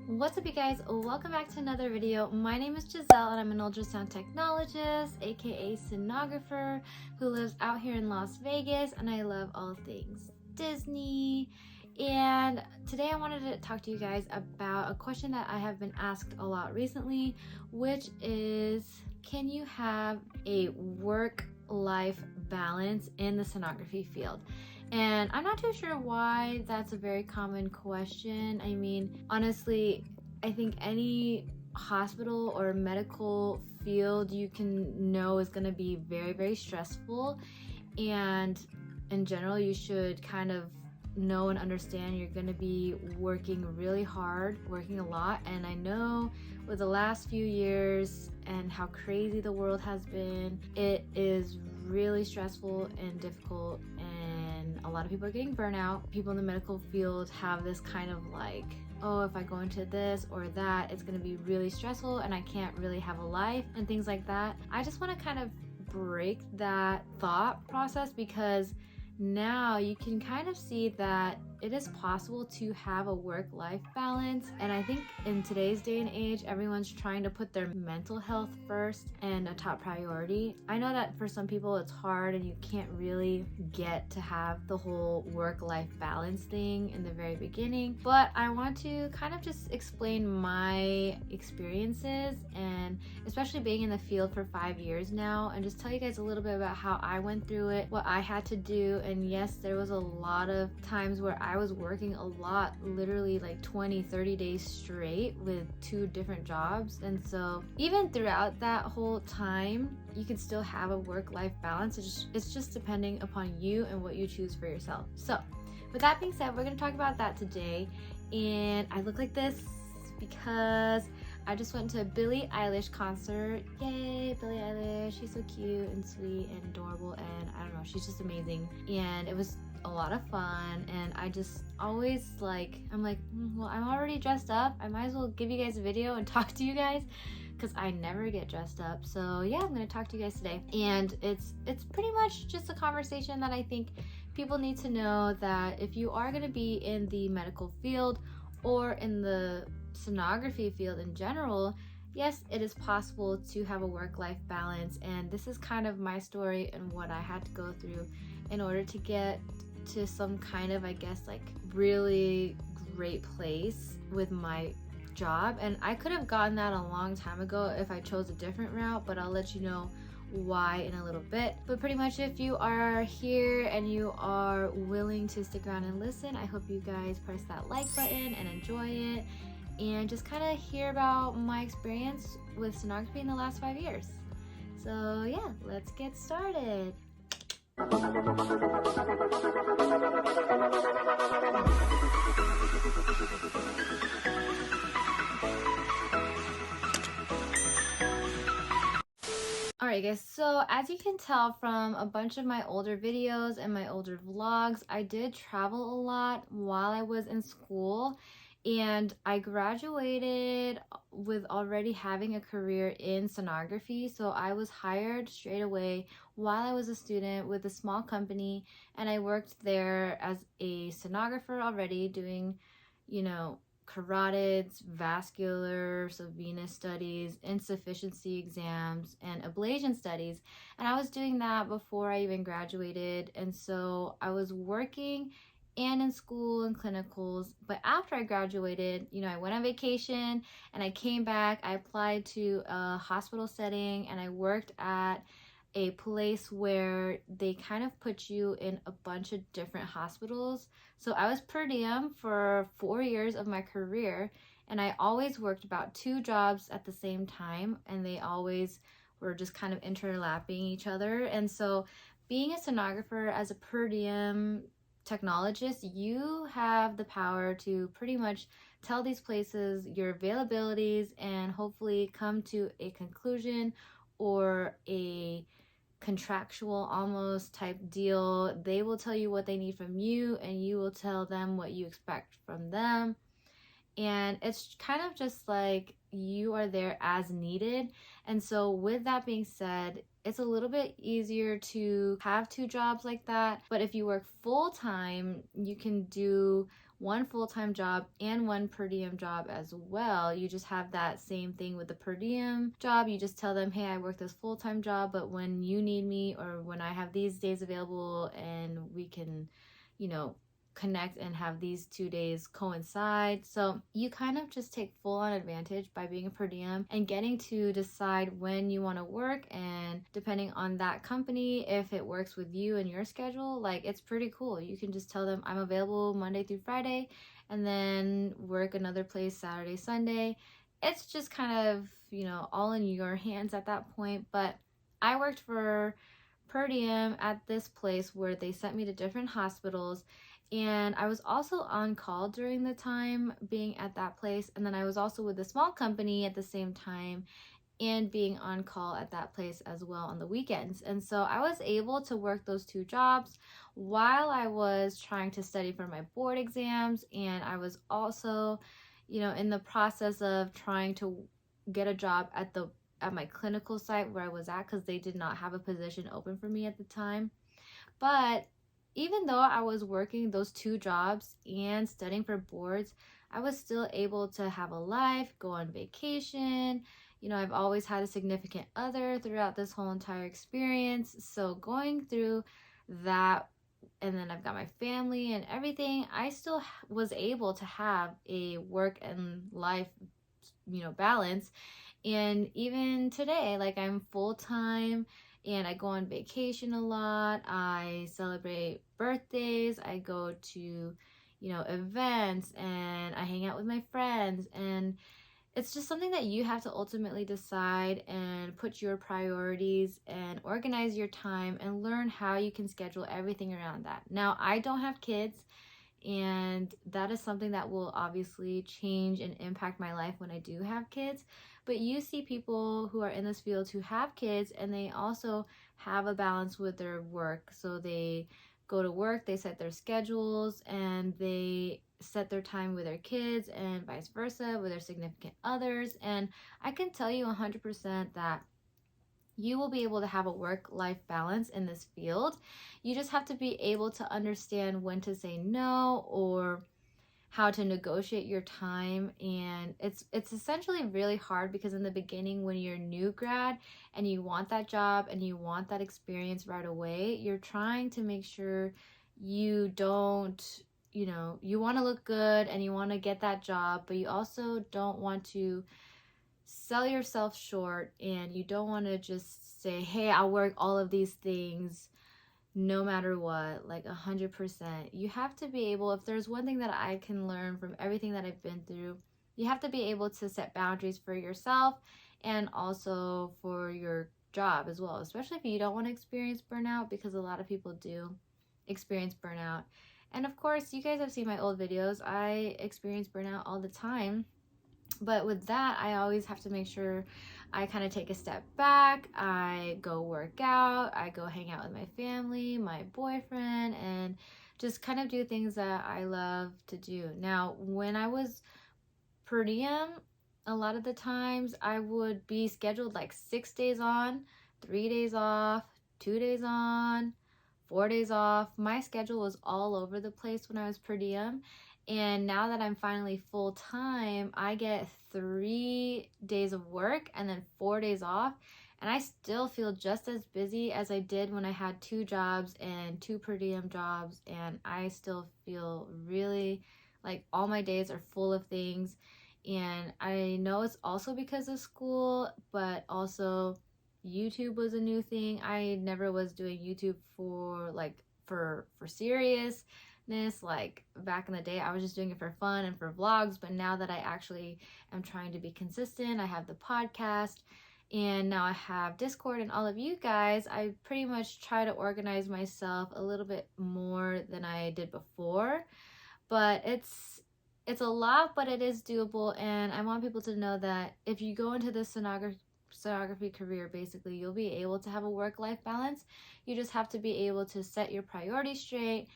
What's up, you guys? Welcome back to another video. My name is Giselle and I'm an ultrasound technologist, aka sonographer, who lives out here in Las Vegas, and I love all things Disney. And today I wanted to talk to you guys about a question that I have been asked a lot recently, which is, can you have a work-life balance in the sonography field? And I'm not too sure why that's a very common question. I mean, honestly, I think any hospital or medical field you can know is going to be very, very stressful. And in general, you should kind of know and understand you're going to be working really hard, working a lot. And I know with the last few years and how crazy the world has been, it is really stressful and difficult, and a lot of people are getting burnout. People in the medical field have this kind of like, oh, if I go into this or that, it's going to be really stressful and I can't really have a life and things like that. I just want to kind of break that thought process, because now you can kind of see that it is possible to have a work-life balance. And I think in today's day and age, everyone's trying to put their mental health first and a top priority. I know that for some people it's hard and you can't really get to have the whole work-life balance thing in the very beginning, but I want to kind of just explain my experiences, and especially being in the field for 5 years now, and just tell you guys a little bit about how I went through it, what I had to do. And yes, there was a lot of times where I was working a lot, literally like 20-30 days straight with 2 different jobs. And so even throughout that whole time, you can still have a work-life balance. It's just depending upon you and what you choose for yourself. So with that being said, we're going to talk about that today. And I look like this because I just went to a Billie Eilish concert. Yay, Billie Eilish. She's so cute and sweet and adorable, and I don't know, she's just amazing. And it was a lot of fun, and I just always I'm like, well, I'm already dressed up. I might as well give you guys a video and talk to you guys, because I never get dressed up. So yeah, I'm gonna talk to you guys today. And it's pretty much just a conversation that I think people need to know, that if you are gonna be in the medical field or in the sonography field in general, yes, it is possible to have a work-life balance. And this is kind of my story and what I had to go through in order to get to some kind of, I guess, like really great place with my job. And I could have gotten that a long time ago if I chose a different route, but I'll let you know why in a little bit. But pretty much, if you are here and you are willing to stick around and listen, I hope you guys press that like button and enjoy it, and just kind of hear about my experience with sonography in the last 5 years. So yeah, let's get started. Alright guys, so as you can tell from a bunch of my older videos and my older vlogs, I did travel a lot while I was in school. And I graduated with already having a career in sonography. So I was hired straight away while I was a student with a small company, and I worked there as a sonographer already, doing, you know, carotids, vascular, so venous studies, insufficiency exams, and ablation studies. And I was doing that before I even graduated. And so I was working and in school and clinicals. But after I graduated, you know, I went on vacation and I came back. I applied to a hospital setting, and I worked at a place where they kind of put you in a bunch of different hospitals. So I was per diem for 4 years of my career, and I always worked about 2 jobs at the same time, and they always were just kind of interlapping each other. And so being a sonographer as a per diem technologist, you have the power to pretty much tell these places your availabilities and hopefully come to a conclusion or a contractual almost type deal. They will tell you what they need from you, and you will tell them what you expect from them. And it's kind of just like you are there as needed. And so with that being said, it's a little bit easier to have 2 jobs like that. But if you work full time, you can do one full-time job and one per diem job as well. You just have that same thing with the per diem job. You just tell them, hey, I work this full-time job, but when you need me or when I have these days available and we can, you know, connect and have these 2 days coincide. So you kind of just take full on advantage by being a per diem and getting to decide when you want to work, and depending on that company, if it works with you and your schedule, like it's pretty cool. You can just tell them I'm available Monday through Friday and then work another place Saturday, Sunday. It's just kind of, you know, all in your hands at that point. But I worked for per diem at this place where they sent me to different hospitals, and I was also on call during the time being at that place. And then I was also with a small company at the same time and being on call at that place as well on the weekends. And so I was able to work those two jobs while I was trying to study for my board exams. And I was also, you know, in the process of trying to get a job at my clinical site where I was at, because they did not have a position open for me at the time. But even though I was working those two jobs and studying for boards, I was still able to have a life, go on vacation. You know, I've always had a significant other throughout this whole entire experience. So going through that, and then I've got my family and everything, I still was able to have a work and life, you know, balance. And even today, like I'm full-time and I go on vacation a lot. I celebrate birthdays. I go to, you know, events, and I hang out with my friends. And it's just something that you have to ultimately decide and put your priorities and organize your time and learn how you can schedule everything around that. Now, I don't have kids, and that is something that will obviously change and impact my life when I do have kids. But you see people who are in this field who have kids, and they also have a balance with their work. So they go to work, they set their schedules, and they set their time with their kids, and vice versa with their significant others. And I can tell you 100% that you will be able to have a work-life balance in this field. You just have to be able to understand when to say no, or how to negotiate your time. And it's essentially really hard, because in the beginning, when you're a new grad and you want that job and you want that experience right away, you're trying to make sure you don't, you know, you want to look good and you want to get that job, but you also don't want to sell yourself short, and you don't want to just say, hey, I'll work all of these things no matter what, like 100%. You have to be able, if there's one thing that I can learn from everything that I've been through, you have to be able to set boundaries for yourself and also for your job as well, especially if you don't want to experience burnout, because a lot of people do experience burnout. And of course, you guys have seen my old videos. I experience burnout all the time. But with that, I always have to make sure I kind of take a step back. I go work out, I go hang out with my family, my boyfriend, and just kind of do things that I love to do. Now, when I was per diem, a lot of the times I would be scheduled like 6 days on, 3 days off, 2 days on, 4 days off. My schedule was all over the place when I was per diem. And now that I'm finally full time, I get 3 days of work and then 4 days off. And I still feel just as busy as I did when I had 2 jobs and 2 per diem jobs. And I still feel really like all my days are full of things. And I know it's also because of school, but also YouTube was a new thing. I never was doing YouTube for seriousness. Like back in the day, I was just doing it for fun and for vlogs. But now that I actually am trying to be consistent, I have the podcast, and now I have Discord and all of you guys, I pretty much try to organize myself a little bit more than I did before. But it's a lot, but it is doable. And I want people to know that if you go into this sonography career, basically you'll be able to have a work-life balance. You just have to be able to set your priorities straight,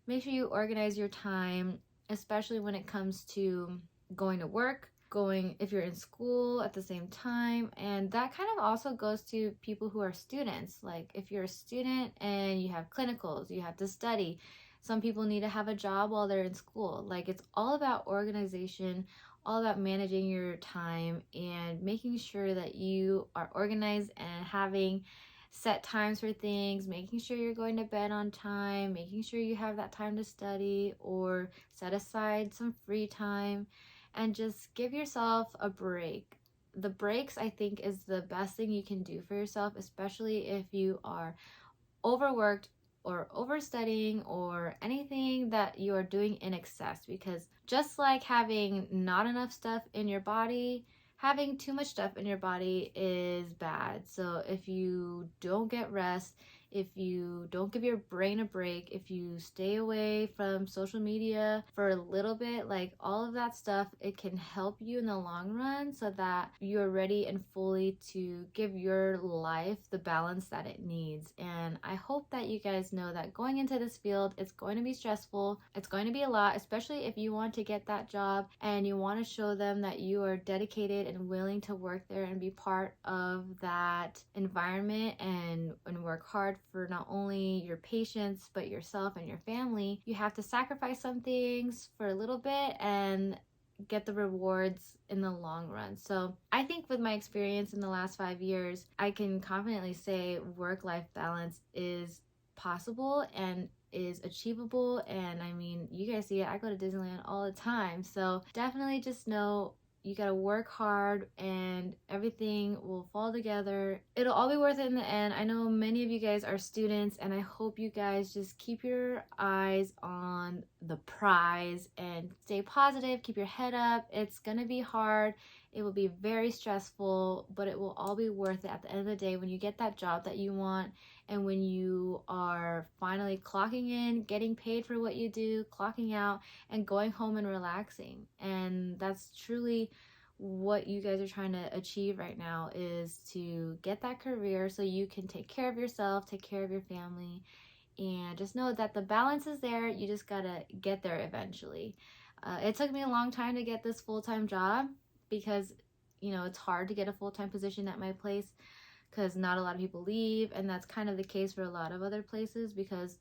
make sure you organize your time, especially when it comes to going to work, if you're in school at the same time. And that kind of also goes to people who are students. Like if you're a student and you have clinicals, you have to study, Some people need to have a job while they're in school. Like, it's all about organization, all about managing your time and making sure that you are organized and having set times for things, making sure you're going to bed on time, making sure you have that time to study or set aside some free time, and just give yourself a break. The breaks, I think, is the best thing you can do for yourself, especially if you are overworked or overstudying or anything that you are doing in excess. Because just like having not enough stuff in your body, having too much stuff in your body is bad. So if you don't get rest, if you don't give your brain a break, if you stay away from social media for a little bit, like all of that stuff, it can help you in the long run so that you're ready and fully to give your life the balance that it needs. And I hope that you guys know that going into this field, it's going to be stressful. It's going to be a lot, especially if you want to get that job and you want to show them that you are dedicated and willing to work there and be part of that environment and work hard for not only your patients but yourself and your family. You have to sacrifice some things for a little bit and get the rewards in the long run. So I think with my experience in the last 5 years, I can confidently say work-life balance is possible and is achievable. And I mean, you guys see it, I go to Disneyland all the time. So definitely just know you gotta work hard and everything will fall together. It'll all be worth it in the end. I know many of you guys are students, and I hope you guys just keep your eyes on the prize and stay positive, keep your head up. It's gonna be hard. It will be very stressful, but it will all be worth it at the end of the day when you get that job that you want and when you are finally clocking in, getting paid for what you do, clocking out, and going home and relaxing. And that's truly what you guys are trying to achieve right now, is to get that career so you can take care of yourself, take care of your family, and just know that the balance is there. You just gotta get there eventually. It took me a long time to get this full-time job because, you know, it's hard to get a full-time position at my place because not a lot of people leave, and that's kind of the case for a lot of other places because,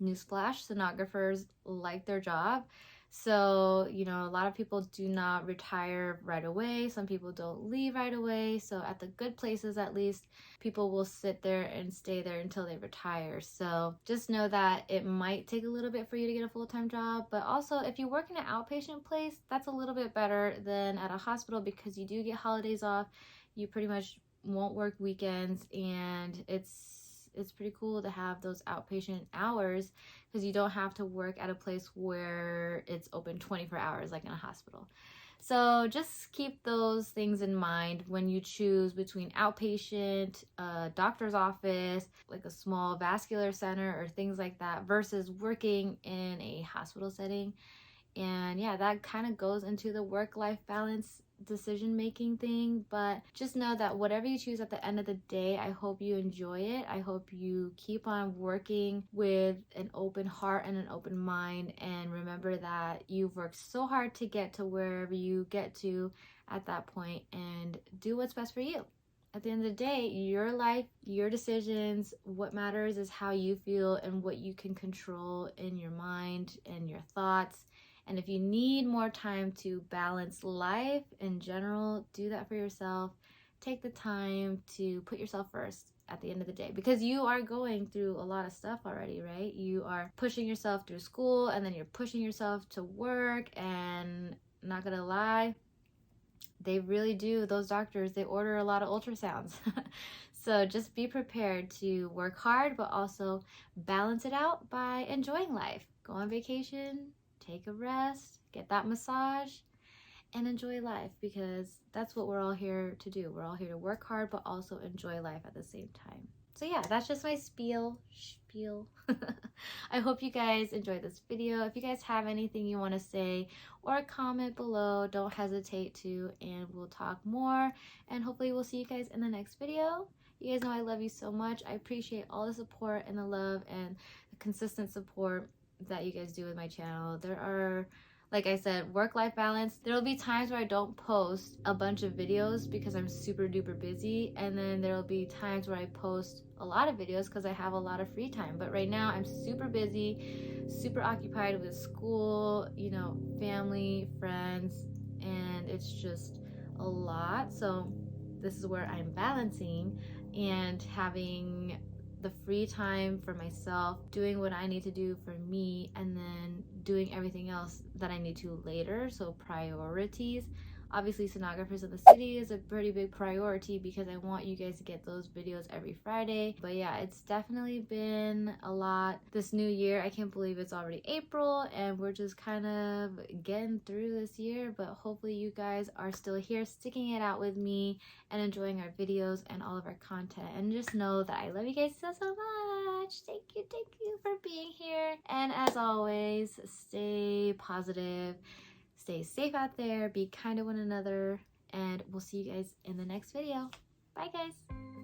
newsflash, sonographers like their job. So, you know, a lot of people do not retire right away. Some people don't leave right away. So at the good places, at least, people will sit there and stay there until they retire. So just know that it might take a little bit for you to get a full-time job. But also, if you work in an outpatient place, that's a little bit better than at a hospital because you do get holidays off. You pretty much won't work weekends, and it's pretty cool to have those outpatient hours because you don't have to work at a place where it's open 24 hours like in a hospital. So just keep those things in mind when you choose between outpatient, doctor's office, like a small vascular center or things like that, versus working in a hospital setting. And yeah, that kind of goes into the work-life balance decision making thing. But just know that whatever you choose at the end of the day, I hope you enjoy it. I hope you keep on working with an open heart and an open mind, and remember that you've worked so hard to get to wherever you get to at that point, and do what's best for you. At the end of the day, your life, your decisions, what matters is how you feel and what you can control in your mind and your thoughts. And if you need more time to balance life in general, do that for yourself. Take the time to put yourself first at the end of the day, because you are going through a lot of stuff already, right? You are pushing yourself through school, and then you're pushing yourself to work, and not gonna lie, they really do, those doctors, they order a lot of ultrasounds. So just be prepared to work hard, but also balance it out by enjoying life. Go on vacation, take a rest, get that massage, and enjoy life, because that's what we're all here to do. We're all here to work hard, but also enjoy life at the same time. So yeah, that's just my spiel. I hope you guys enjoyed this video. If you guys have anything you want to say or comment below, don't hesitate to, and we'll talk more. And hopefully we'll see you guys in the next video. You guys know I love you so much. I appreciate all the support and the love and the consistent support that you guys do with my channel. There are Like I said, work-life balance. There'll be times where I don't post a bunch of videos because I'm super duper busy, and then there'll be times where I post a lot of videos because I have a lot of free time. But right now I'm super busy, super occupied with school, you know, family, friends, and it's just a lot. So this is where I'm balancing and having the free time for myself, doing what I need to do for me, and then doing everything else that I need to later. So priorities. Obviously, Sonographers in the City is a pretty big priority because I want you guys to get those videos every Friday. But yeah, it's definitely been a lot this new year. I can't believe it's already April and we're just kind of getting through this year. But hopefully you guys are still here, sticking it out with me and enjoying our videos and all of our content. And just know that I love you guys so much. Thank you for being here. And as always, stay positive, stay safe out there, be kind to one another, and we'll see you guys in the next video. Bye guys.